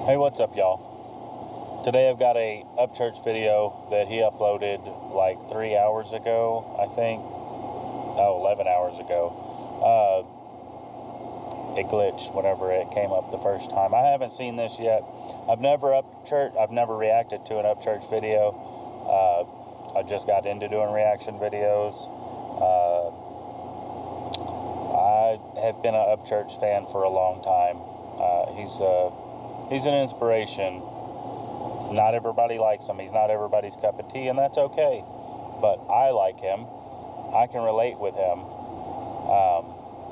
Hey, what's up, y'all? Today I've got a Upchurch video that he uploaded like 3 hours ago, I think. Oh, 11 hours ago. It glitched whenever it came up the first time. I haven't seen this yet. I've never reacted to an Upchurch video. I just got into doing reaction videos. I have been an Upchurch fan for a long time. He's an inspiration. Not everybody likes him. He's not everybody's cup of tea, and that's okay. But I like him. I can relate with him.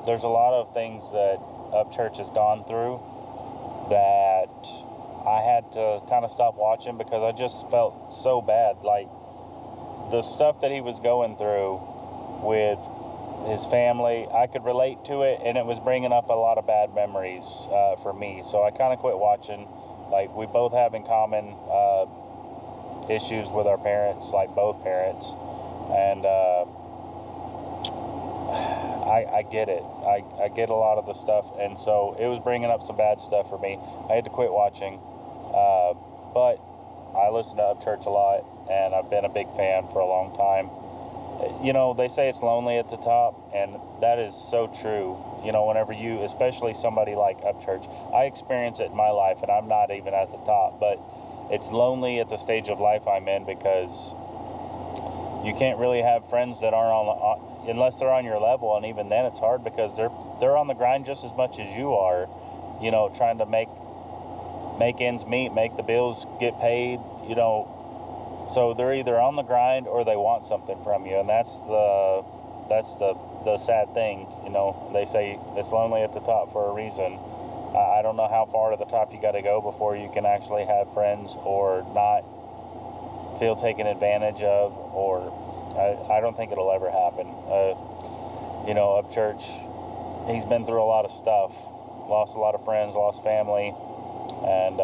There's a lot of things that Upchurch has gone through that I had to kind of stop watching because I just felt so bad. Like, the stuff that he was going through with his family, I could relate to it, and it was bringing up a lot of bad memories for me. So I kind of quit watching. Like, we both have in common issues with our parents, like both parents, and I get it. I get a lot of the stuff, and so it was bringing up some bad stuff for me. I had to quit watching, but I listen to Upchurch a lot, and I've been a big fan for a long time. You know, they say it's lonely at the top, and that is so true. You know, whenever you, especially somebody like Upchurch, I experience it in my life, and I'm not even at the top, but it's lonely at the stage of life I'm in because you can't really have friends that aren't unless they're on your level, and even then it's hard because they're on the grind just as much as you are, you know, trying to make ends meet, make the bills get paid, you know. So they're either on the grind or they want something from you, and that's the sad thing. You know, they say it's lonely at the top for a reason. I don't know how far to the top you got to go before you can actually have friends or not feel taken advantage of, or I don't think it'll ever happen. You know, Upchurch, he's been through a lot of stuff, lost a lot of friends, lost family, and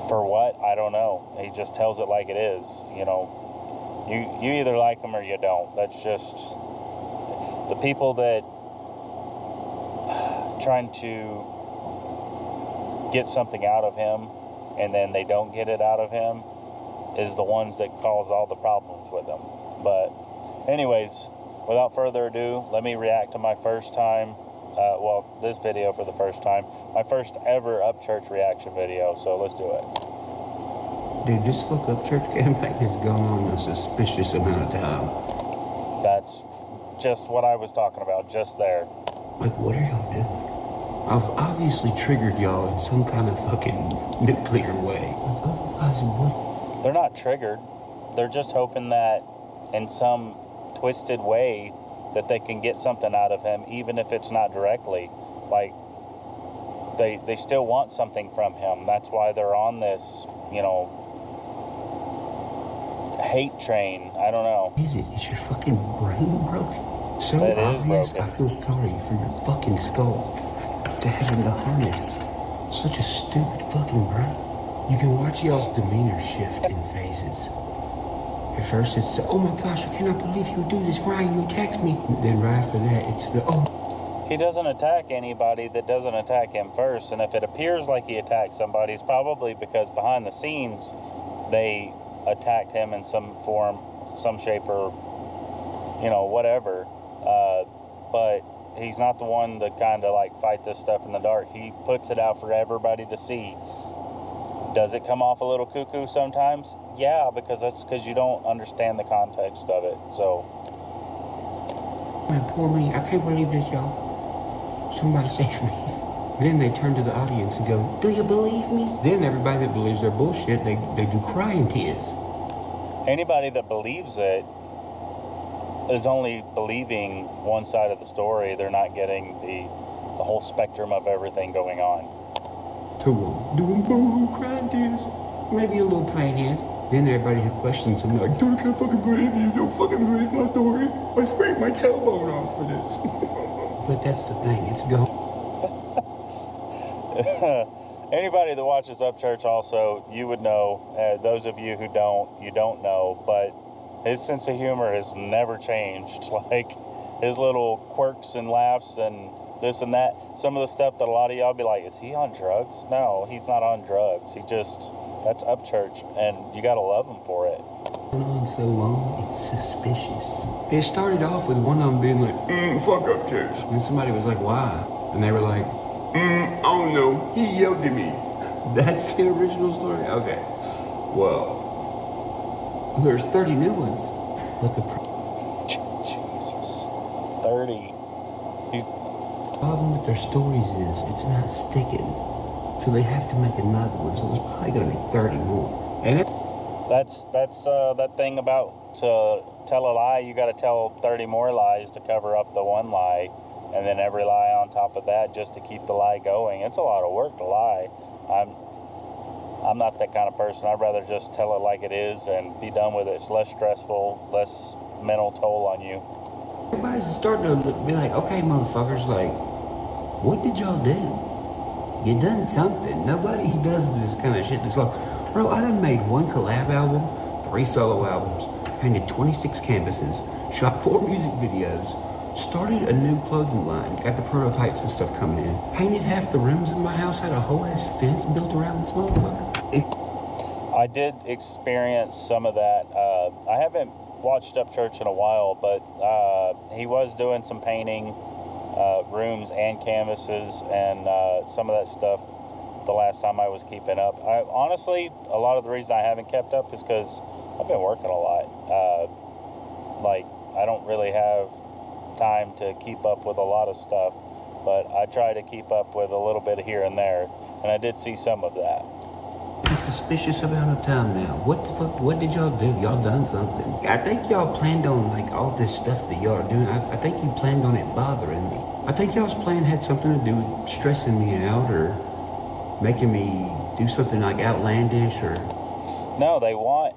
for what? I don't know. He just tells it like it is. You know, you either like him or you don't. That's just the people that trying to get something out of him and then they don't get it out of him is the ones that cause all the problems with him. But anyways, without further ado, let me react to my first time, this video for the first time, my first ever Upchurch reaction video, so let's do it. Dude, this fuck Upchurch campaign has gone on a suspicious amount of time. That's just what I was talking about, just there. Like, what are y'all doing? I've obviously triggered y'all in some kind of fucking nuclear way. Like, otherwise, what? They're not triggered. They're just hoping that in some twisted way that they can get something out of him, even if it's not directly. Like, they still want something from him. That's why they're on this, you know, hate train. I don't know. Is it? Is your fucking brain broken? So it obvious. Is broken. I feel sorry for your fucking skull to having to harness such a stupid fucking brain. You can watch y'all's demeanor shift in phases. At first it's the, oh my gosh, I cannot believe you would do this, Ryan, you attacked me. Then right after that, it's the, oh. He doesn't attack anybody that doesn't attack him first, and if it appears like he attacked somebody, it's probably because behind the scenes, they attacked him in some form, some shape, or, you know, whatever. But he's not the one to kind of like fight this stuff in the dark. He puts it out for everybody to see. Does it come off a little cuckoo sometimes? Yeah, because you don't understand the context of it. So, man, poor me. I can't believe this, y'all. Somebody save me. Then they turn to the audience and go, do you believe me? Then everybody that believes their bullshit, they do crying tears. Anybody that believes it is only believing one side of the story. They're not getting the whole spectrum of everything going on. To doing boo-hoo crying tears. Maybe a little praying hands. Then everybody who questions him, like, dude, I can't fucking believe you. Don't fucking believe my story. I scraped my tailbone off for this. But that's the thing. It's gone. Anybody that watches Upchurch also, you would know. Those of you who don't, you don't know. But his sense of humor has never changed. Like, his little quirks and laughs and this and that. Some of the stuff that a lot of y'all be like, is he on drugs? No, he's not on drugs. That's Upchurch, and you gotta love him for it. On so long, it's suspicious. It started off with one of them being like, fuck Upchurch. And somebody was like, why? And they were like, I don't know, he yelled at me. That's the original story? Okay. Well, there's 30 new ones. But the Jesus. 30. problem with their stories is it's not sticking. So they have to make another one. So there's probably gonna be 30 more. And That's that thing about to tell a lie, you got to tell 30 more lies to cover up the one lie, and then every lie on top of that just to keep the lie going. It's a lot of work to lie. I'm not that kind of person. I'd rather just tell it like it is and be done with it. It's less stressful, less mental toll on you. everybody's starting to be like, okay, motherfuckers, like, what did y'all do? You done something. Nobody does this kind of shit. It's like, bro, I done made one collab album, 3 solo albums, painted 26 canvases, shot 4 music videos, started a new clothing line, got the prototypes and stuff coming in, painted half the rooms in my house, had a whole ass fence built around this motherfucker. I did experience some of that. I haven't watched Upchurch in a while, but he was doing some painting, rooms and canvases, and some of that stuff the last time I was keeping up. Honestly, a lot of the reason I haven't kept up is because I've been working a lot. Like, I don't really have time to keep up with a lot of stuff, but I try to keep up with a little bit here and there, and I did see some of that. A suspicious amount of time now. What the fuck? What did y'all do? Y'all done something. I think y'all planned on, like, all this stuff that y'all are doing. I think you planned on it bothering me. I think y'all's plan had something to do with stressing me out or making me do something like outlandish or... No, they want,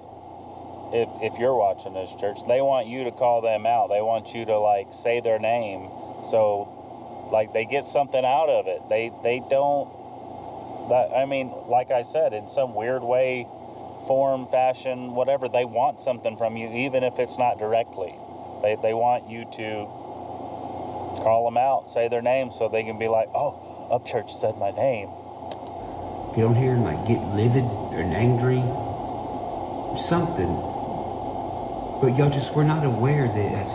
if you're watching this, church, they want you to call them out. They want you to, like, say their name. So, like, they get something out of it. They don't... I mean, like I said, in some weird way, form, fashion, whatever, they want something from you, even if it's not directly. They want you to call them out, say their name, so they can be like, oh, Upchurch said my name. If you don't hear him, like, get livid or angry, something. But y'all just were not aware that...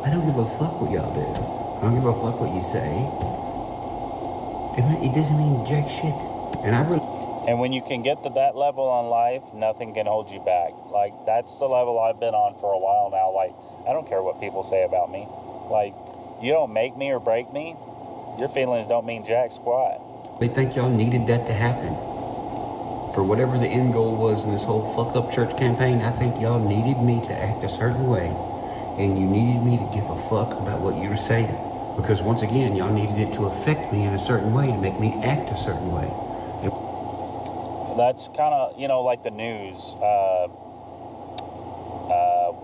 I don't give a fuck what y'all do. I don't give a fuck what you say. It doesn't mean jack shit. And I really... And when you can get to that level on life, nothing can hold you back. Like, that's the level I've been on for a while now. Like, I don't care what people say about me. Like, you don't make me or break me. Your feelings don't mean jack squat. They think y'all needed that to happen. For whatever the end goal was in this whole fuck up church campaign, I think y'all needed me to act a certain way. And you needed me to give a fuck about what you were saying. Because once again, y'all needed it to affect me in a certain way, to make me act a certain way. That's kind of, like the news.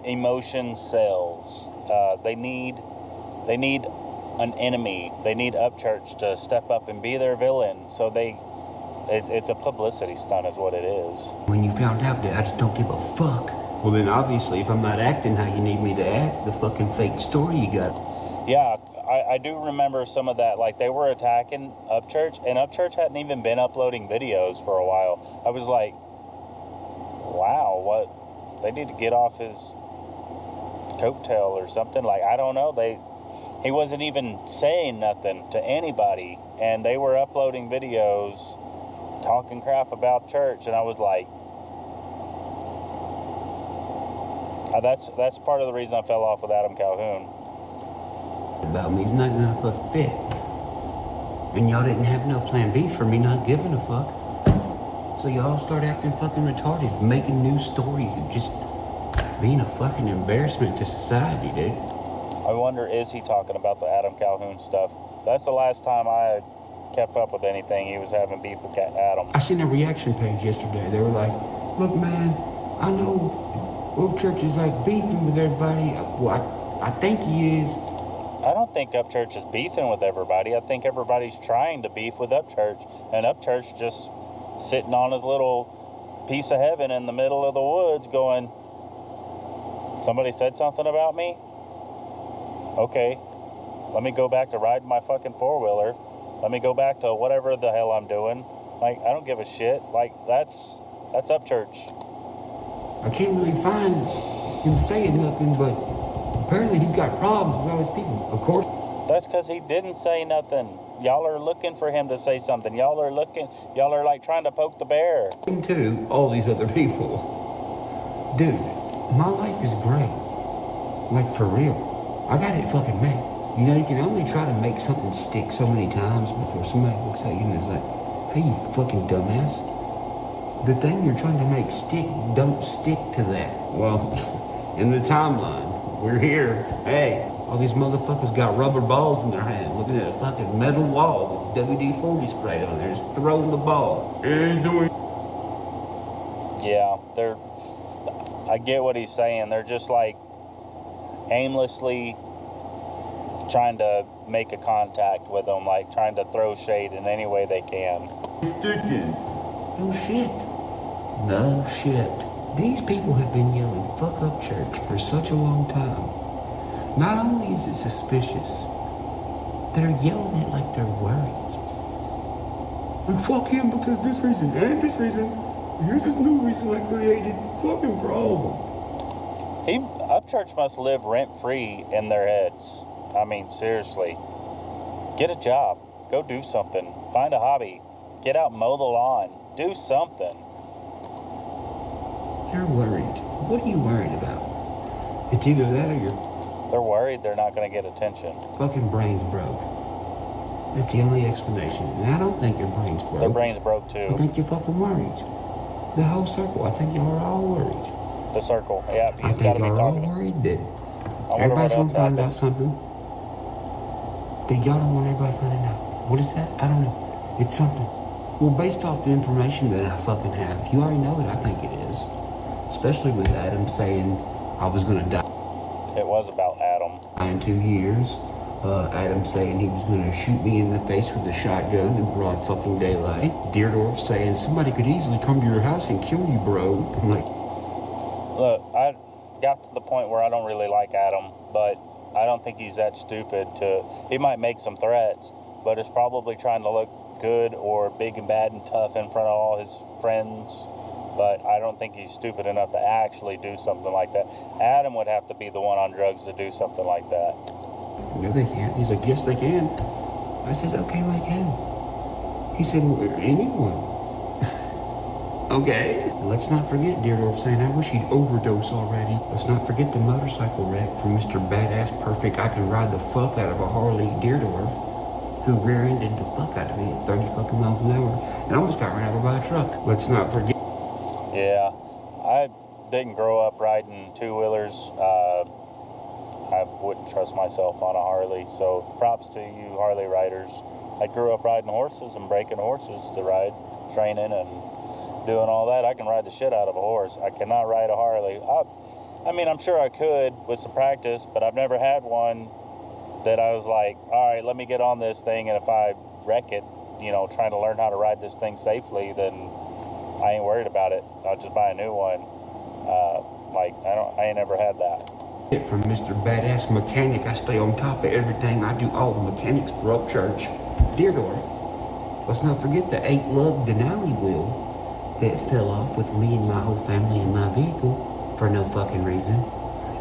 Emotion sells. They need an enemy. They need Upchurch to step up and be their villain. So it's a publicity stunt is what it is. When you found out that I just don't give a fuck, well then obviously if I'm not acting how you need me to act, the fucking fake story you got. Yeah, I do remember some of that. Like, they were attacking Upchurch, and Upchurch hadn't even been uploading videos for a while. I was like, wow, what? They need to get off his coattail or something. Like, I don't know. He wasn't even saying nothing to anybody, and they were uploading videos talking crap about church, and I was like, that's part of the reason I fell off with Adam Calhoun. About me, he's not gonna fucking fit. And y'all didn't have no plan B for me not giving a fuck. So y'all start acting fucking retarded, making new stories and just being a fucking embarrassment to society, dude. I wonder, is he talking about the Adam Calhoun stuff? That's the last time I kept up with anything. He was having beef with Adam. I seen a reaction page yesterday. They were like, look, man, I know Upchurch is like beefing with everybody. Well, I think he is. I don't think Upchurch is beefing with everybody. I think everybody's trying to beef with Upchurch, and Upchurch just sitting on his little piece of heaven in the middle of the woods going, somebody said something about me? Okay. Let me go back to riding my fucking four-wheeler. Let me go back to whatever the hell I'm doing. Like, I don't give a shit. Like, that's Upchurch. I can't really find him saying nothing, but apparently he's got problems with all these people. Of course. That's because he didn't say nothing. Y'all are looking for him to say something. Y'all are like trying to poke the bear. To all these other people. Dude, my life is great. Like, for real. I got it fucking made. You know, you can only try to make something stick so many times before somebody looks at you and is like, hey, you fucking dumbass. The thing you're trying to make stick don't stick to that. Well, in the timeline, we're here. Hey, all these motherfuckers got rubber balls in their hand, looking at a fucking metal wall with WD-40 spray on there, just throwing the ball. Hey, doing. Yeah, I get what he's saying. They're just like aimlessly trying to make a contact with them, like trying to throw shade in any way they can. Sticking. No shit. No shit. These people have been yelling fuck Upchurch for such a long time. Not only is it suspicious, they're yelling it like they're worried. And fuck him because this reason and this reason. Here's this new reason I created. Fuck him for all of them. Upchurch must live rent-free in their heads. I mean, seriously. Get a job. Go do something. Find a hobby. Get out and mow the lawn. Do something. You're worried. What are you worried about? It's either that or you're... They're worried they're not going to get attention. Fucking brain's broke. That's the only explanation. And I don't think your brain's broke. Their brain's broke, too. I think you're fucking worried. The whole circle. I think y'all are all worried. The circle. Yeah, I he's got think to be y'all are all talking. worried that everybody's going to find out something. But y'all don't want everybody finding out. What is that? I don't know. It's something. Well, based off the information that I fucking have, you already know what I think it is. Especially with Adam saying I was going to die. It was about Adam. In 2 years. Adam saying he was going to shoot me in the face with a shotgun in broad fucking daylight. Deerdorf saying somebody could easily come to your house and kill you, bro. I'm like... Look, I got to the point where I don't really like Adam, but I don't think he's that stupid to... He might make some threats, but it's probably trying to look good or big and bad and tough in front of all his friends. But I don't think he's stupid enough to actually do something like that. Adam would have to be the one on drugs to do something like that. No, they can't. He's like, yes, they can. I said, okay, like who? He said, well, anyone. Okay. Let's not forget, Deerdorf saying, I wish he'd overdose already. Let's not forget the motorcycle wreck from Mr. Badass Perfect. I can ride the fuck out of a Harley Deerdorf, who rear-ended the fuck out of me at 30 fucking miles an hour and almost got ran over by a truck. Let's not forget. Yeah, I didn't grow up riding two-wheelers. I wouldn't trust myself on a Harley, so props to you Harley riders. I grew up riding horses and breaking horses to ride, training and doing all that. I can ride the shit out of a horse. I cannot ride a Harley. I mean, I'm sure I could with some practice, but I've never had one that I was like, all right, let me get on this thing, and if I wreck it, you know, trying to learn how to ride this thing safely, then I ain't worried about it. I'll just buy a new one. I ain't never had that. From Mr. Badass Mechanic, I stay on top of everything. I do all the mechanics for Upchurch. Deerdorf, let's not forget the 8-lug Denali wheel that fell off with me and my whole family in my vehicle for no fucking reason.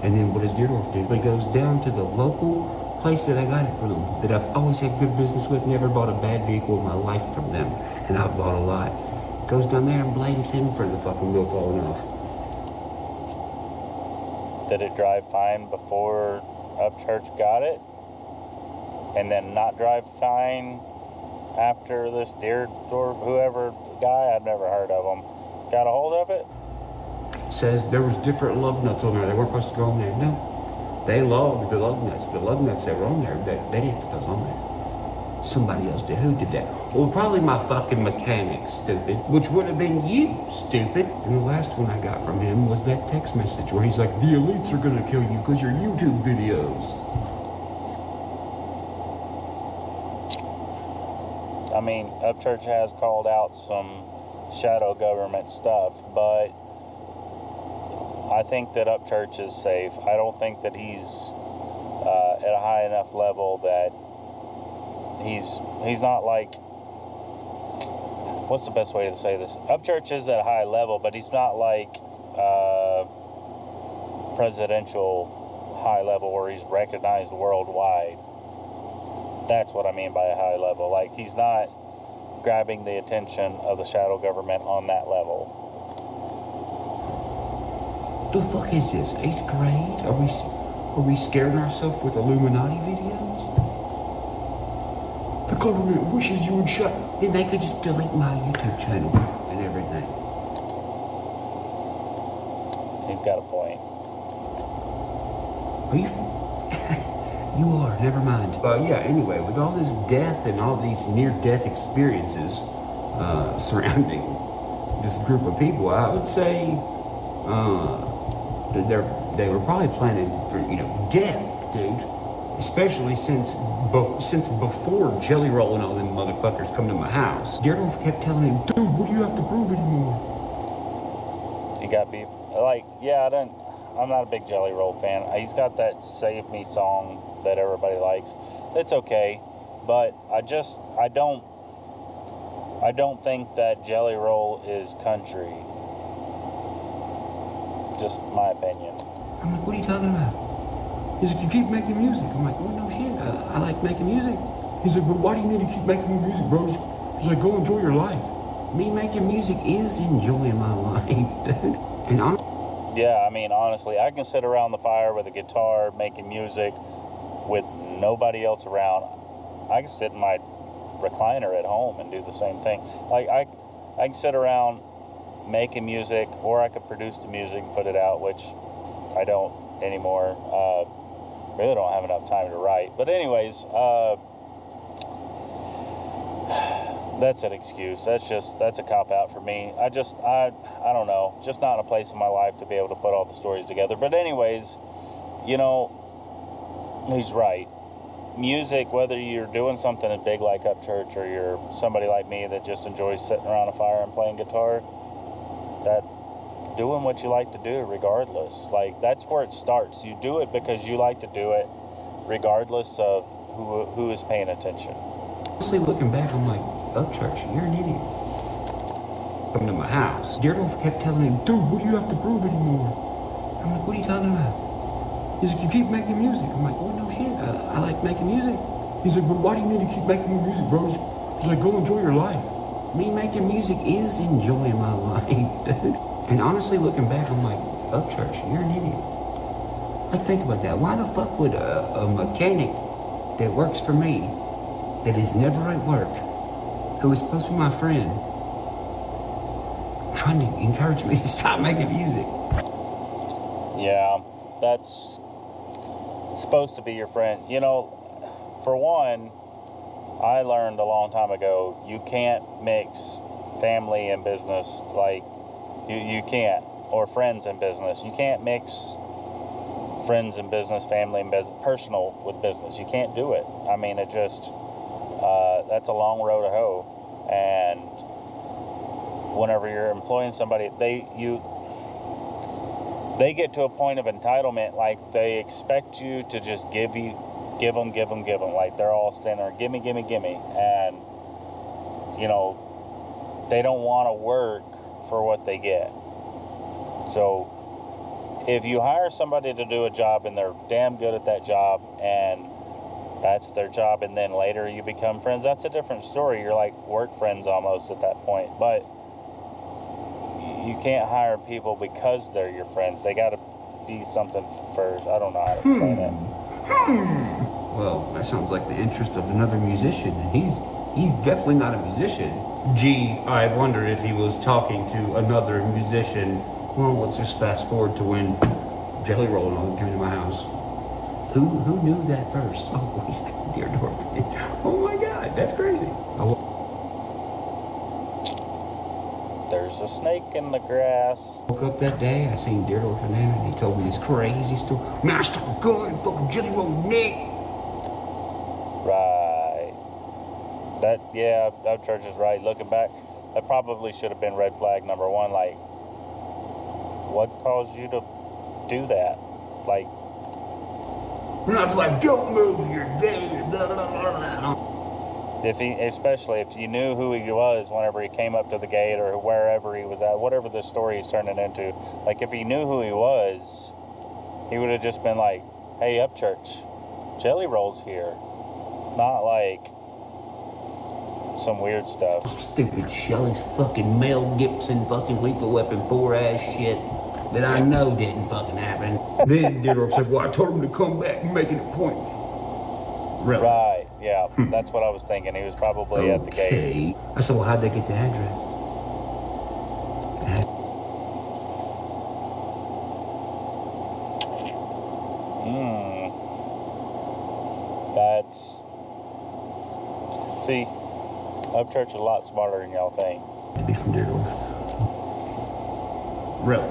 And then what does Deerdorf do? He goes down to the local place that I got it from, that I've always had good business with, never bought a bad vehicle in my life from them, and I've bought a lot. Goes down there and blames him for the fucking wheel falling off. Did it drive fine before Upchurch got it? And then not drive fine after this Deerdorf, whoever guy, I've never heard of him, got a hold of it? Says there was different lug nuts on there. They weren't supposed to go on there. No. They logged the lug nuts. The lug nuts that were on there, they didn't put those on there. Somebody else did. Who did that? Well, probably my fucking mechanic, stupid. Which would have been you, stupid. And the last one I got from him was that text message where he's like, the elites are gonna kill you because your YouTube videos. I mean, Upchurch has called out some shadow government stuff, but I think that Upchurch is safe. I don't think that he's at a high enough level that he's not like, what's the best way to say this? Upchurch is at a high level, but he's not like presidential high level where he's recognized worldwide. That's what I mean by a high level. Like, he's not grabbing the attention of the shadow government on that level. The fuck is this? 8th grade? Are we scaring ourselves with Illuminati videos? The government wishes you would shut. Then they could just delete my YouTube channel and everything. He's got a point. Are you? You are. Never mind. Yeah. Anyway, with all this death and all these near-death experiences surrounding this group of people, I would say they were probably planning for death, dude. Especially since before Jelly Roll and all them motherfuckers come to my house. Daredevil kept telling him, dude, what do you have to prove anymore? He got beat. Like, yeah, I'm not a big Jelly Roll fan. He's got that Save Me song that everybody likes. It's okay, but I don't think that Jelly Roll is country. Just my opinion. I'm like, what are you talking about? He's like, you keep making music. I'm like, oh, no shit. I like making music. He's like, but why do you need to keep making more music, bro? He's like, go enjoy your life. Me making music is enjoying my life, dude. And yeah, I mean, honestly, I can sit around the fire with a guitar making music with nobody else around. I can sit in my recliner at home and do the same thing. Like, I can sit around making music, or I could produce the music and put it out, which I don't anymore. Really don't have enough time to write. But anyways, that's an excuse. That's a cop-out for me. I don't know. Just not in a place in my life to be able to put all the stories together. But anyways, he's right. Music, whether you're doing something as big like Upchurch or you're somebody like me that just enjoys sitting around a fire and playing guitar, that doing what you like to do regardless. Like, that's where it starts. You do it because you like to do it regardless of who is paying attention. Honestly, looking back, I'm like, Upchurch, you're an idiot. Come to my house. Daredevil kept telling him, dude, what do you have to prove anymore? I'm like, what are you talking about? He's like, you keep making music. I'm like, oh, no shit. I like making music. He's like, but why do you need to keep making more music, bro? He's like, go enjoy your life. Me making music is enjoying my life, dude. And honestly, looking back, I'm like, Upchurch, you're an idiot. Like, think about that. Why the fuck would a mechanic that works for me, that is never at work, who is supposed to be my friend, trying to encourage me to stop making music? Yeah, that's supposed to be your friend. For one, I learned a long time ago, you can't mix family and business. Like, you can't. Or friends and business. You can't mix friends and business, family and business, personal with business. You can't do it. I mean, it just, that's a long road to hoe. And whenever you're employing somebody, they get to a point of entitlement, like they expect you to just give them. Like, they're all standing there, gimme. And, they don't want to work for what they get. So if you hire somebody to do a job and they're damn good at that job and that's their job, and then later you become friends, that's a different story. You're like work friends almost at that point. But you can't hire people because they're your friends. They got to be something first. I don't know how to explain it. Well, that sounds like the interest of another musician. He's definitely not a musician. Gee, I wonder if he was talking to another musician. Well, let's just fast forward to when Jelly Roll and all came to my house. Who knew that first? Oh, dear Dorothy. Oh my God, that's crazy. There's a snake in the grass. Woke up that day, I seen Daredevil Fernandez, and he told me this crazy story. Man, I stuck a gun, fucking Jelly Roll neck. Right. Upchurch is right. Looking back, that probably should have been red flag number one. Like, what caused you to do that? Like, And I was like, don't move, you're dead. Blah, blah, blah, blah. Especially if you knew who he was whenever he came up to the gate or wherever he was at, whatever the story is turning into. Like, if he knew who he was, he would have just been like, hey, Upchurch, Jelly Roll's here. Not like some weird stuff. Stupid Shelly's fucking Mel Gibson fucking Lethal Weapon 4 ass shit that I know didn't fucking happen. Then Ditto said, well, I told him to come back and make an appointment. Really? Right, yeah, that's what I was thinking. He was probably at the gate. I said, well, how'd they get the address? That's... See, Upchurch is a lot smarter than y'all think. To be from Deerdorf. Really?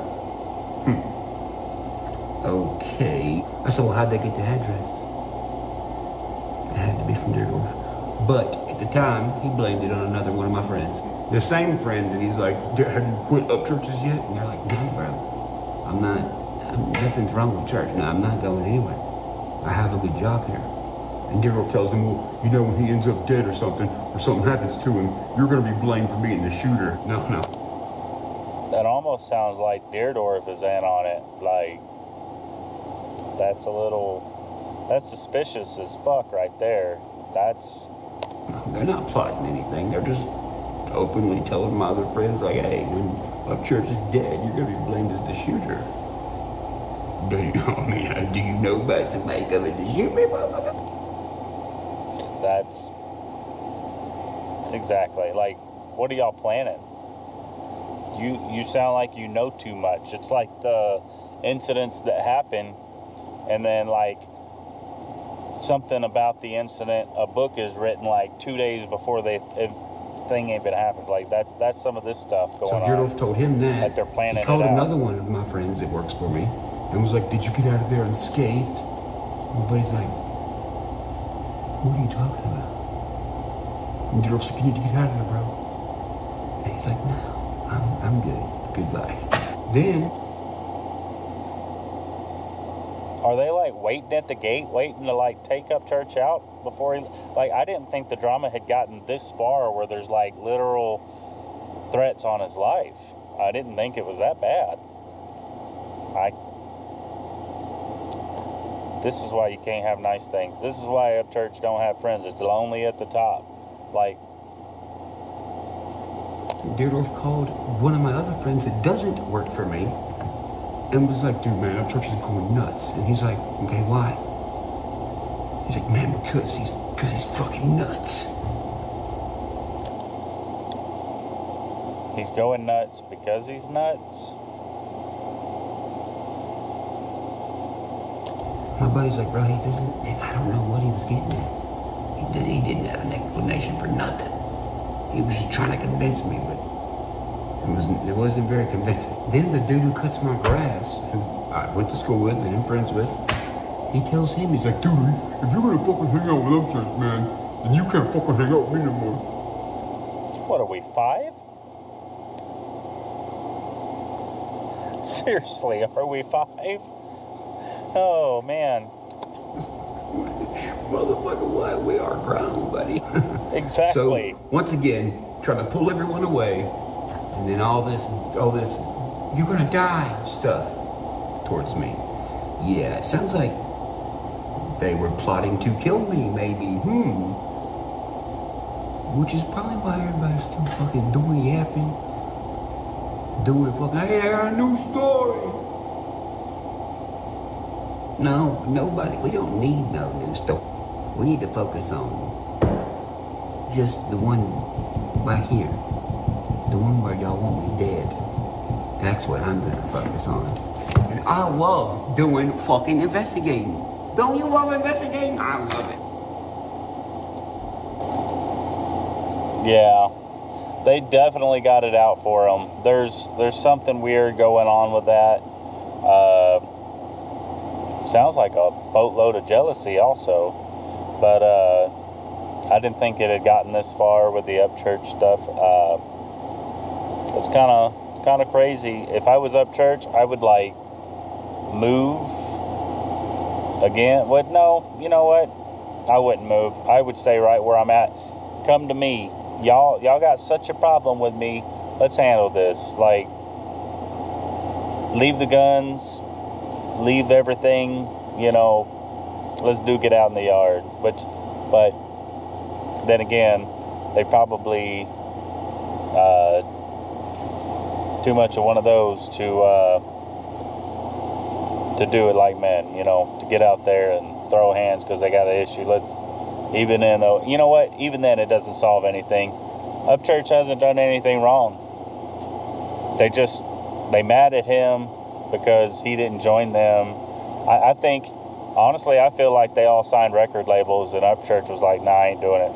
Okay. I said, well, how'd they get the address? It had to be from Deerdorf. But at the time, he blamed it on another one of my friends. The same friend that he's like, have you quit Upchurches yet? And you're like, no, bro. Nothing's wrong with church. No, I'm not going anywhere. I have a good job here. And Deerdorf tells him, well, you know, when he ends up dead or something happens to him, you're going to be blamed for being the shooter. No. That almost sounds like Deerdorf is in on it. Like, that's suspicious as fuck right there. They're not plotting anything. They're just openly telling my other friends, like, hey, when Upchurch is dead, you're going to be blamed as the shooter. Do you know about somebody coming to shoot me, motherfucker? That's exactly, like, what are y'all planning? You sound like you know too much. It's like the incidents that happen, and then, like, something about the incident, a book is written like 2 days before thing even happened. Like, that's some of this stuff going on. So Deerdorf told him that. Like, they're planning he called it out. Another one of my friends that works for me and was like, did you get out of there unscathed? My buddy's like, what are you talking about? And Deerdorf's like, you need to get out of there, bro. And he's like, no, I'm good. Goodbye. Then... Are they, like, waiting at the gate, waiting to, like, take Upchurch out before he... Like, I didn't think the drama had gotten this far where there's, like, literal threats on his life. I didn't think it was that bad. This is why you can't have nice things. This is why Upchurch don't have friends. It's lonely at the top. Like... Deerdorf called one of my other friends that doesn't work for me and was like, dude, man, Upchurch is going nuts. And he's like, okay, why? He's like, man, because he's fucking nuts. He's going nuts because he's nuts? My buddy's like, bro, I don't know what he was getting at. He didn't have an explanation for nothing. He was just trying to convince me, but it wasn't very convincing. Then the dude who cuts my grass, who I went to school with and am friends with, he tells him, he's like, dude, if you're gonna fucking hang out with Upchurch, man, then you can't fucking hang out with me no more. What are we, 5? Seriously, are we 5? Oh, man. Motherfucker, what? We are grown, buddy. Exactly. So, once again, trying to pull everyone away, and then all this, you're gonna die stuff towards me. Yeah, it sounds like they were plotting to kill me, maybe. Which is probably why everybody's still fucking yapping. Hey, I got a new story. No, nobody. We don't need no new story. We need to focus on just the one right here. The one where y'all want me dead. That's what I'm gonna focus on. And I love doing fucking investigating. Don't you love investigating? I love it. Yeah, they definitely got it out for them. There's something weird going on with that. Sounds like a boatload of jealousy also. But I didn't think it had gotten this far with the Upchurch stuff. It's kind of crazy. If I was Upchurch, I would like move again, what? No, you know what? I wouldn't move. I would stay right where I'm at. Come to me. Y'all got such a problem with me. Let's handle this. Like, leave the guns, leave everything, you know, let's duke it out in the yard. But then again, they probably too much of one of those to do it like men, you know, to get out there and throw hands because they got an issue. Even then, though, you know what? Even then, it doesn't solve anything. Upchurch hasn't done anything wrong. They mad at him because he didn't join them. I think, honestly, I feel like they all signed record labels, and Upchurch was like, nah, I ain't doing it.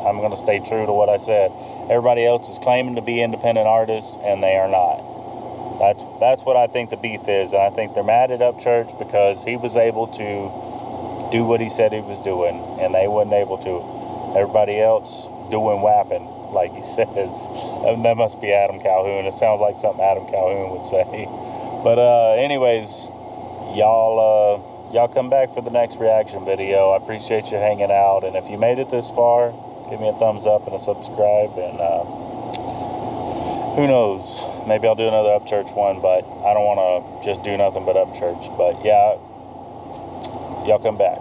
I'm going to stay true to what I said. Everybody else is claiming to be independent artists, and they are not. That's what I think the beef is, and I think they're mad at Upchurch because he was able to do what he said he was doing, and they wasn't able to. Everybody else doing whapping, like he says. And that must be Adam Calhoun. It sounds like something Adam Calhoun would say. But anyways, y'all come back for the next reaction video. I appreciate you hanging out, and if you made it this far, give me a thumbs up and a subscribe, and who knows, maybe I'll do another Upchurch one, but I don't want to just do nothing but Upchurch. But yeah, y'all come back.